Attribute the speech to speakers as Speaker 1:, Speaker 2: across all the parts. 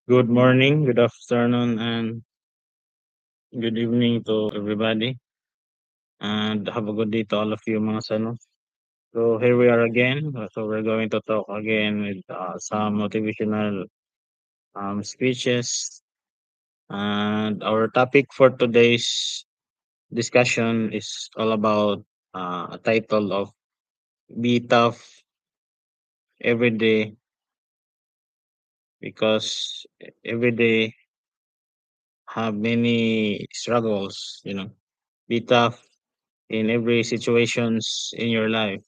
Speaker 1: Good morning, good afternoon, and good evening to everybody. And have a good day to all of you, mga sano. So here we are again. So we're going to talk again with some motivational speeches. And our topic for today's discussion is all about a title of "Be Tough Every Day," because every day have many struggles. Be tough in every situations in your life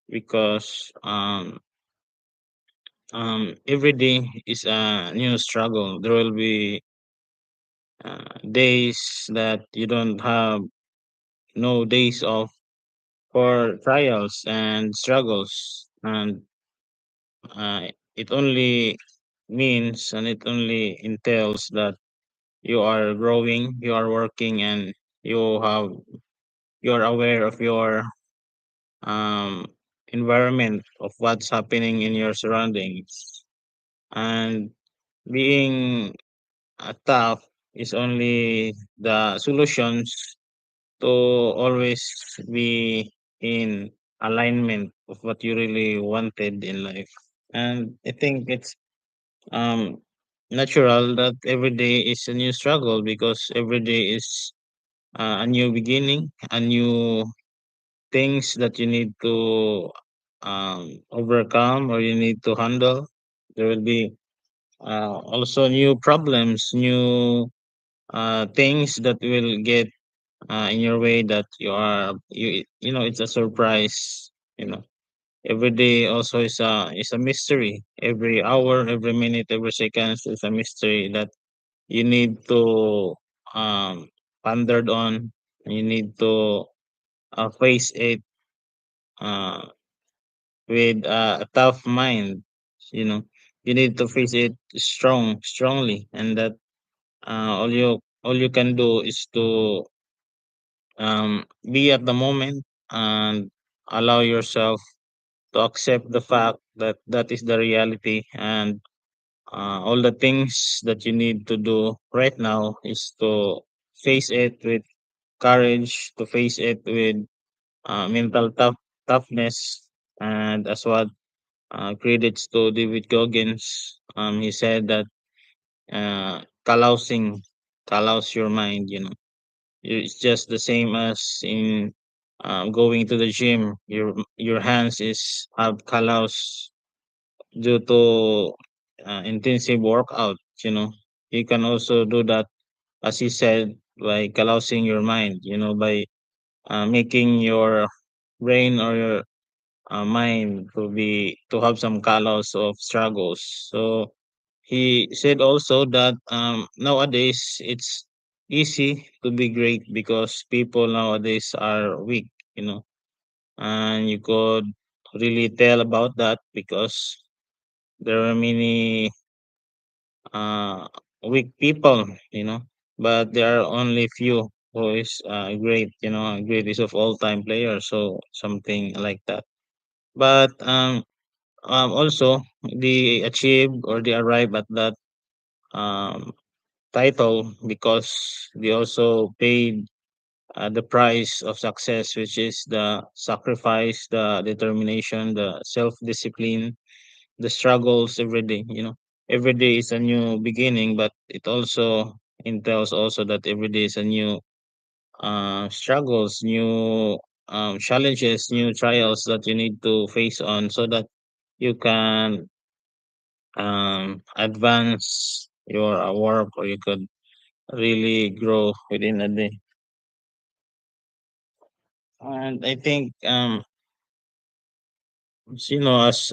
Speaker 1: because every day is a new struggle. There will be days that you don't have no days off for trials and struggles, and it only means and it only entails that you are growing, you are working, and you have you're aware of your um environment, of what's happening in your surroundings. And being tough is only the solutions to always be in alignment of what you really wanted in life. And I think it's um natural that every day is a new struggle because every day is a new beginning, a new things that you need to overcome or you need to handle. There will be also new problems, new things that will get in your way that you know it's a surprise. Every day also is a mystery. Every hour, every minute, every second is a mystery that you need to pondered on. You need to face it uh, with a tough mind. You know, you need to face it strongly, and that all you can do is to be at the moment and allow yourself to accept the fact that that is the reality, and all the things that you need to do right now is to face it with courage, to face it with mental toughness. And as what credits to David Goggins, he said that calouse your mind. It's just the same as in going to the gym. Your hands is have callus due to intensive workout. You can also do that, as he said, by carousing your mind. By making your brain or your mind to have some callous of struggles. So he said also that nowadays it's easy to be great because people nowadays are weak. you know and you could really tell about that because there are many uh, weak people, but there are only few who is great, greatest of all time player, so something like that. But also they achieve or they arrive at that um, title because they also paid the price of success, which is the sacrifice, the determination, the self discipline, the struggles every day. Every day is a new beginning, but it also entails also that every day is a new struggles, new challenges, new trials that you need to face on so that you can advance your work, or you could really grow within a day. And I think as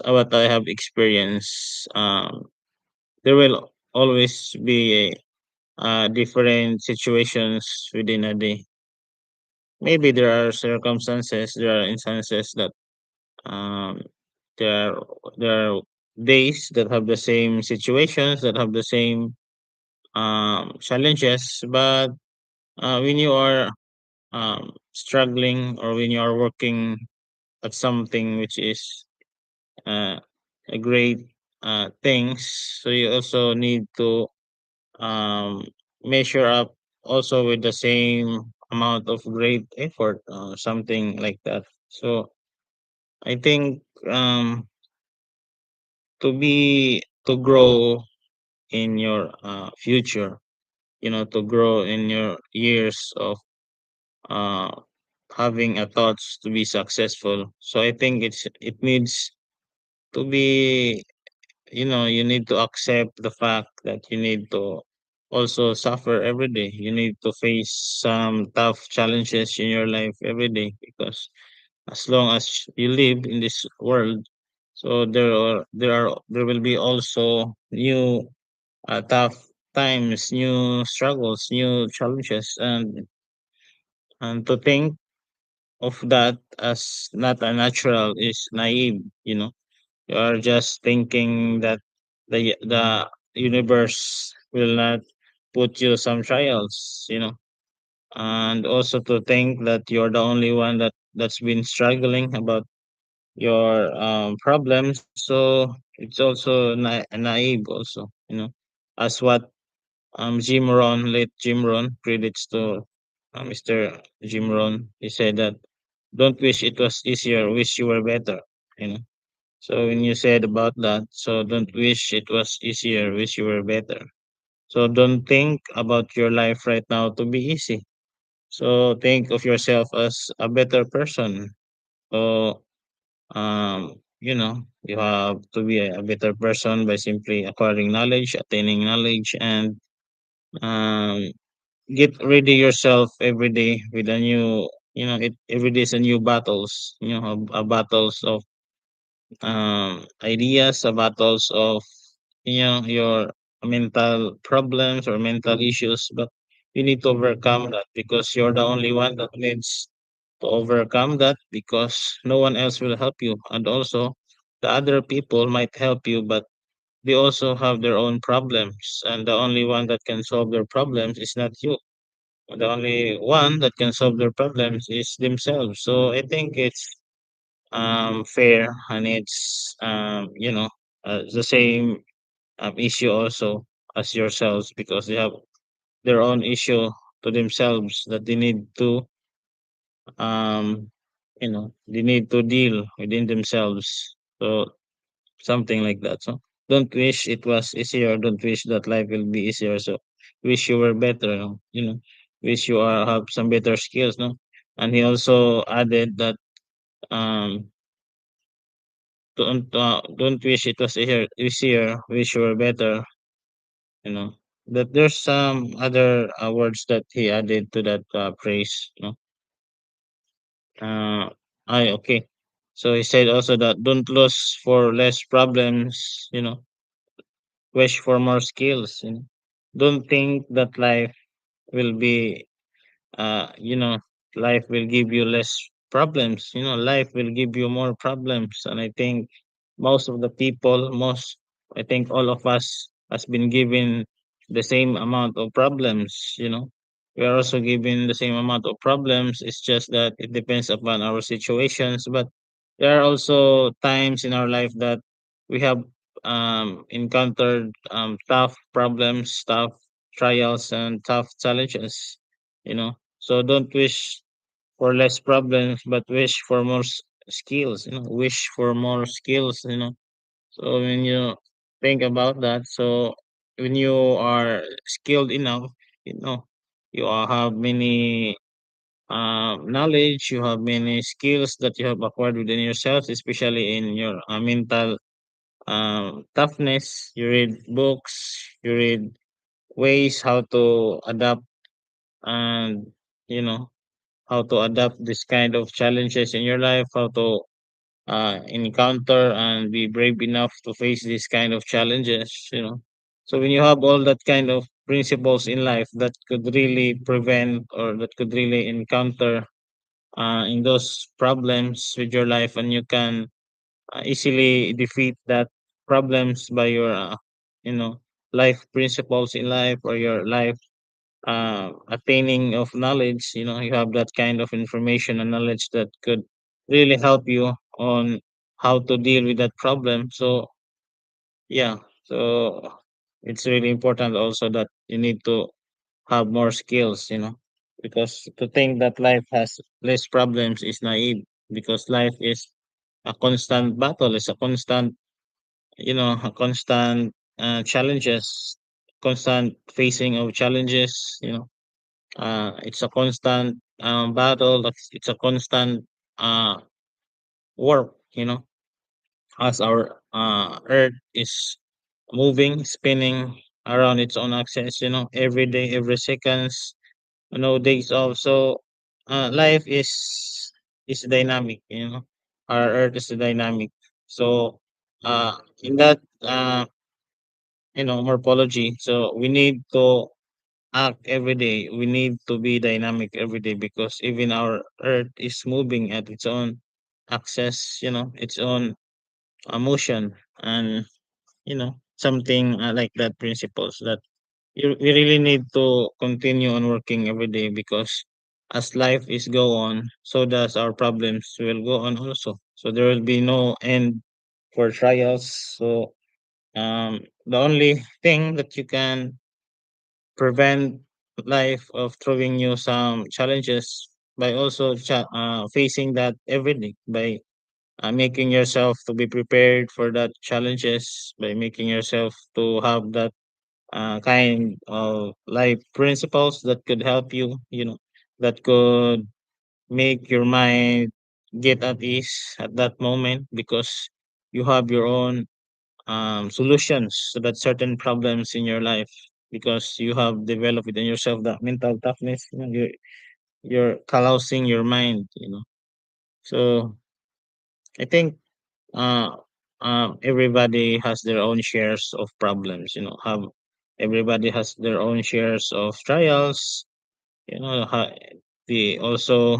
Speaker 1: what I have experienced, there will always be different situations within a day. Maybe there are instances that um, there are days that have the same situations, that have the same challenges. But when you are struggling, or when you are working at something which is uh, a great things, so you also need to um, measure up also with the same amount of great effort, something like that. So I think to grow in your future, to grow in your years of uh, having a thoughts to be successful. So I think it needs to be, you need to accept the fact that you need to also suffer every day. You need to face some tough challenges in your life every day, because as long as you live in this world, so there will be also new tough times, new struggles, new challenges, and to think of that as not a natural is naive. You are just thinking that the universe will not put you some trials, and also to think that you're the only one that's been struggling about your problems. So it's also naive also, as what late Jim Ron credits to Mr. Jim Ron. He said that don't wish it was easier, wish you were better. You know. So when you said about that, so don't wish it was easier, wish you were better. So don't think about your life right now to be easy. So think of yourself as a better person. So you have to be a better person by simply acquiring knowledge, attaining knowledge, and um get ready yourself every day with a new, every day is a new battles, a battles of ideas, battles of, your mental problems or mental issues, but you need to overcome that, because you're the only one that needs to overcome that, because no one else will help you. And also the other people might help you, but they also have their own problems, and the only one that can solve their problems is not you. The only one that can solve their problems is themselves. So I think it's fair, and it's the same issue also as yourselves, because they have their own issue to themselves that they need to deal within themselves. So something like that. So don't wish it was easier, don't wish that life will be easier. So wish you were better, wish you have some better skills, no. And he also added that um don't wish it was easier, wish you were better, you know. That there's some other words that he added to that phrase, Uh, okay. So he said also that don't lose for less problems, wish for more skills. Don't think that will be you know life will give you less problems. Life will give you more problems. And I think most of the people, most I think all of us has been given the same amount of problems. We are also given the same amount of problems. It's just that it depends upon our situations. But there are also times in our life that we have encountered tough problems, tough trials, and tough challenges. So don't wish for less problems, but wish for more skills. Wish for more skills. So when you think about that, so when you are skilled enough, you know, you have many knowledge, you have many skills that you have acquired within yourself, especially in your mental toughness. You read books, you read ways how to adapt, and you know how to adapt this kind of challenges in your life, how to encounter and be brave enough to face these kind of challenges. So when you have all that kind of principles in life that could really prevent, or that could really encounter in those problems with your life, and you can easily defeat that problems by your you know life principles in life, or your life attaining of knowledge. You have that kind of information and knowledge that could really help you on how to deal with that problem. So yeah, so it's really important also that you need to have more skills, because to think that life has less problems is naive, because life is a constant battle, it's a constant, a constant challenges, constant facing of challenges, it's a constant battle, it's a constant uh, work, as our earth is moving, spinning around its own axis, every day, every seconds, days off. So life is dynamic, our earth is dynamic. So in that morphology, so we need to act every day. We need to be dynamic every day because even our earth is moving at its own axis, its own motion, and something like that principles that we really need to continue on working every day because as life is go on, so does our problems will go on also. So there will be no end for trials. So the only thing that you can prevent life of throwing you some challenges by also facing that every day by making yourself to be prepared for that challenges, by making yourself to have that kind of life principles that could help you, that could make your mind get at ease at that moment because you have your own solutions to that certain problems in your life because you have developed within yourself that mental toughness. You're callosing your mind. So I think uh, everybody has their own shares of problems. Have everybody has their own shares of trials. They also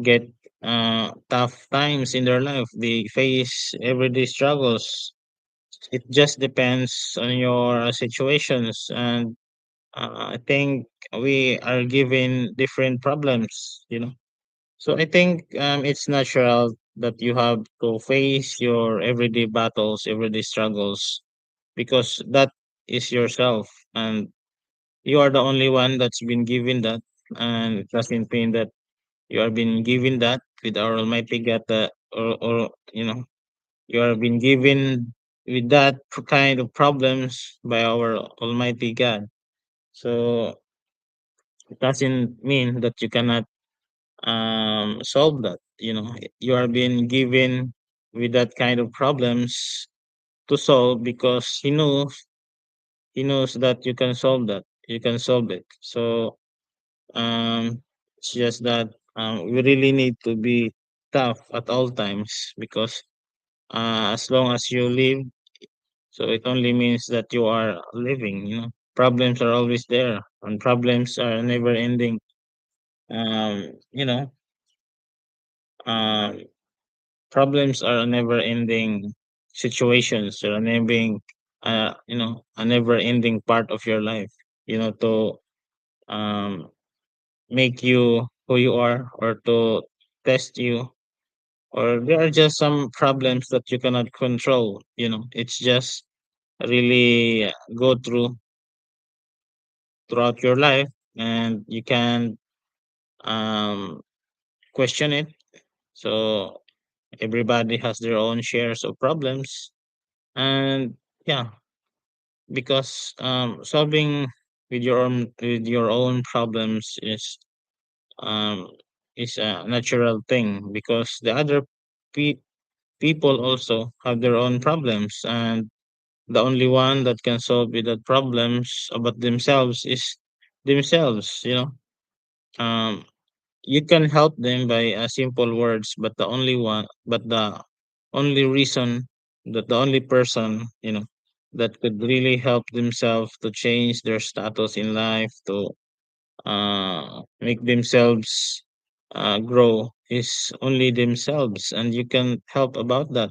Speaker 1: get tough times in their life. They face everyday struggles. It just depends on your situations, and I think we are given different problems. So I think it's natural that you have to face your everyday battles, everyday struggles, because that is yourself, and you are the only one that's been given that, and it doesn't mean that you are being given that with our Almighty God, or you are being given with that kind of problems by our Almighty God. So it doesn't mean that you cannot solve that. You are being given with that kind of problems to solve because he knows that you can solve that. You can solve it. So it's just that we really need to be tough at all times because as long as you live, so it only means that you are living. Problems are always there, and problems are never ending. Um, you know, um, Problems are a never ending situations, or a never ending part of your life. To um make you who you are, or to test you, or there are just some problems that you cannot control. It's just really go throughout your life, and you can um question it. So everybody has their own shares of problems, and yeah, because solving with your own problems um is a natural thing because the other pe- people also have their own problems, and the only one that can solve with the problems about themselves is themselves. um you can help them by simple words, but the only reason that the only person that could really help themselves to change their status in life, to make themselves grow, is only themselves, and you can help about that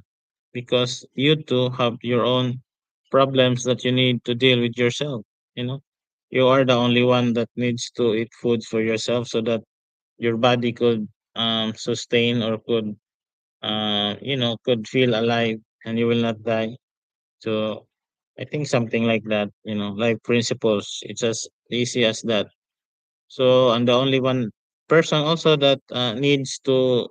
Speaker 1: because you too have your own problems that you need to deal with yourself. you know you are the only one that needs to eat food for yourself so that your body could sustain, or could feel alive, and you will not die. So I think something like that, life principles. It's as easy as that. So, and the only one person also that needs to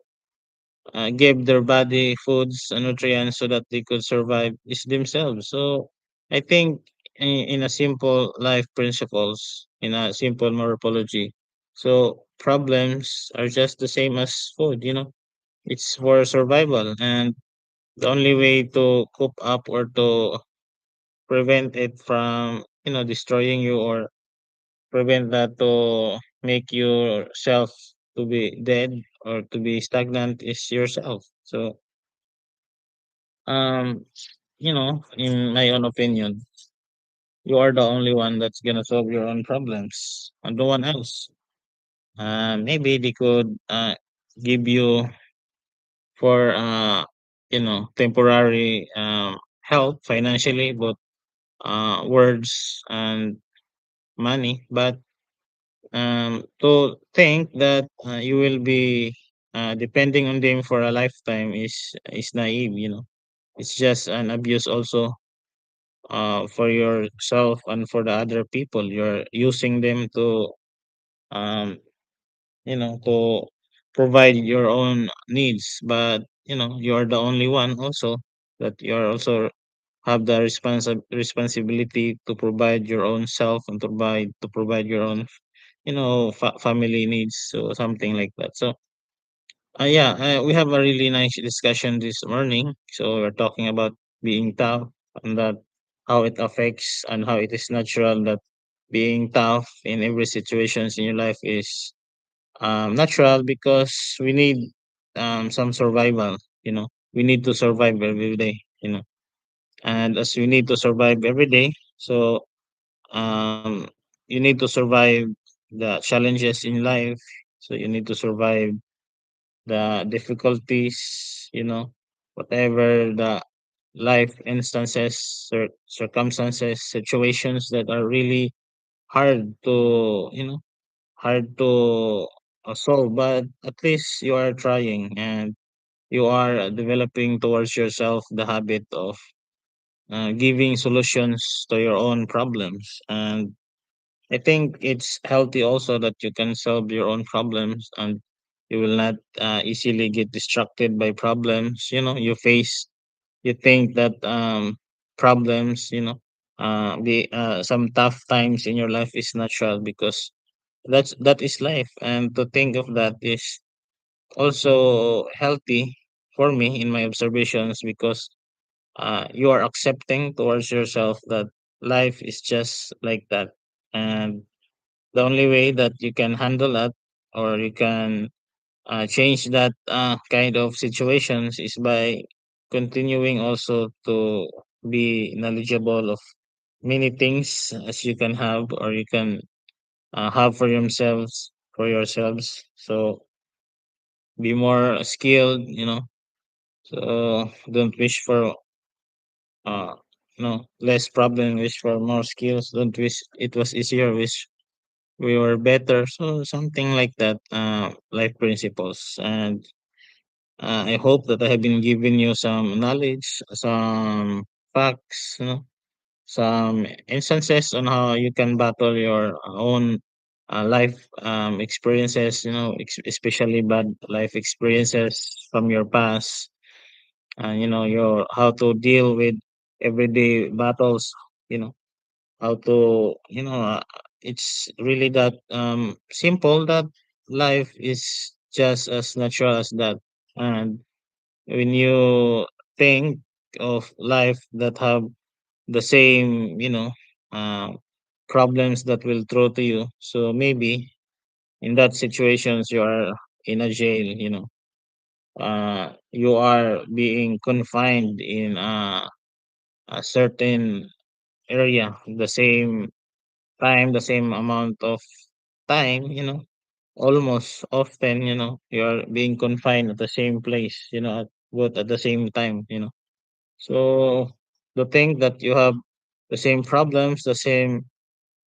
Speaker 1: give their body foods and nutrients so that they could survive is themselves. So, I think in a simple life principles, in a simple morphology, so problems are just the same as food. It's for survival, and the only way to cope up or to prevent it from destroying you, or prevent that to make yourself to be dead or to be stagnant, is yourself. So um in my own opinion, you are the only one that's gonna solve your own problems, and no one else. Maybe they could give you for temporary help financially, but words and money, but to think that you will be depending on them for a lifetime is naive. It's just an abuse also for yourself and for the other people. You're using them to um to provide your own needs, but you're the only one also that you're also have the responsibility to provide your own self, and to provide your own family needs, so something like that. So yeah, we have a really nice discussion this morning. So we're talking about being tough, and that how it affects, and how it is natural that being tough in every situations in your life is natural, because we need some survival. We need to survive every day. And as we need to survive every day, so um, you need to survive the challenges in life. So you need to survive the difficulties, whatever the life instances, circumstances, situations that are really hard to, hard to solve. But at least you are trying, and you are developing towards yourself the habit of giving solutions to your own problems. And I think it's healthy also that you can solve your own problems, and you will not easily get distracted by problems. You think that problems, the some tough times in your life is natural, because that is life. And to think of that is also healthy for me in my observations, because you are accepting towards yourself that life is just like that. And the only way that you can handle that, or you can change that kind of situations, is by continuing also to be knowledgeable of many things as you can have, or you can have for yourselves. So be more skilled. So don't wish for less problem, wish for more skills. Don't wish it was easier, wish we were better. So something like that, life principles. And I hope that I have been giving you some knowledge, some facts, some instances on how you can battle your own life experiences, especially bad life experiences from your past, and your how to deal with everyday battles. You know how to it's really that simple, that life is just as natural as that. And when you think of life that have the same uh, problems that will throw to you, so maybe in that situations you are in a jail. You are being confined in a certain area, the same time, the same amount of time, almost often, you're being confined at the same place, both at the same time. So to think that you have the same problems, the same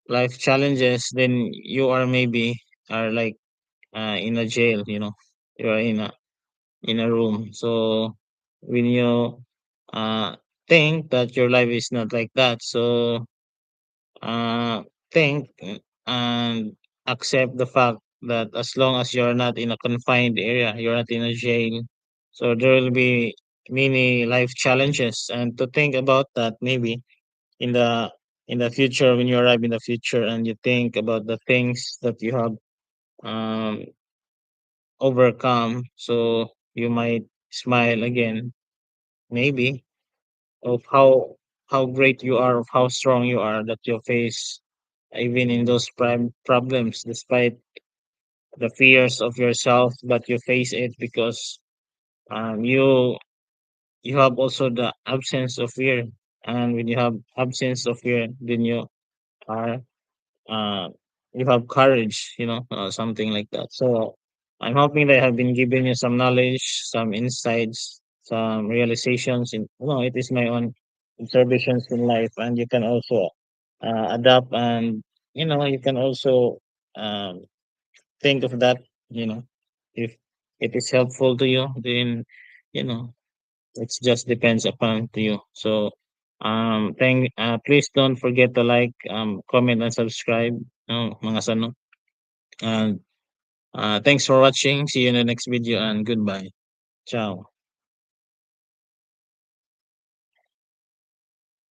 Speaker 1: life challenges, then you are maybe are like in a jail. You are in a room. So when you uh think that your life is not like that. So uh, think and accept the fact that as long as you're not in a confined area, you're not in a jail, so there will be many life challenges. And to think about that, maybe in the future, when you arrive in the future and you think about the things that you have um, overcome, so you might smile again, maybe, of how great you are, of how strong you are, that you face even in those problems, despite the fears of yourself, but you face it because you have also the absence of fear, and when you have absence of fear, then are uh, you have courage, something like that. So I'm hoping that I have been giving you some knowledge, some insights, some realizations. It is my own observations in life, and you can also adapt, and you can also um, think of that. You know, if it is helpful to you, then you know it just depends upon to you. So please don't forget to like, comment and subscribe, mga sano. And thanks for watching. See you in the next video and goodbye. Ciao.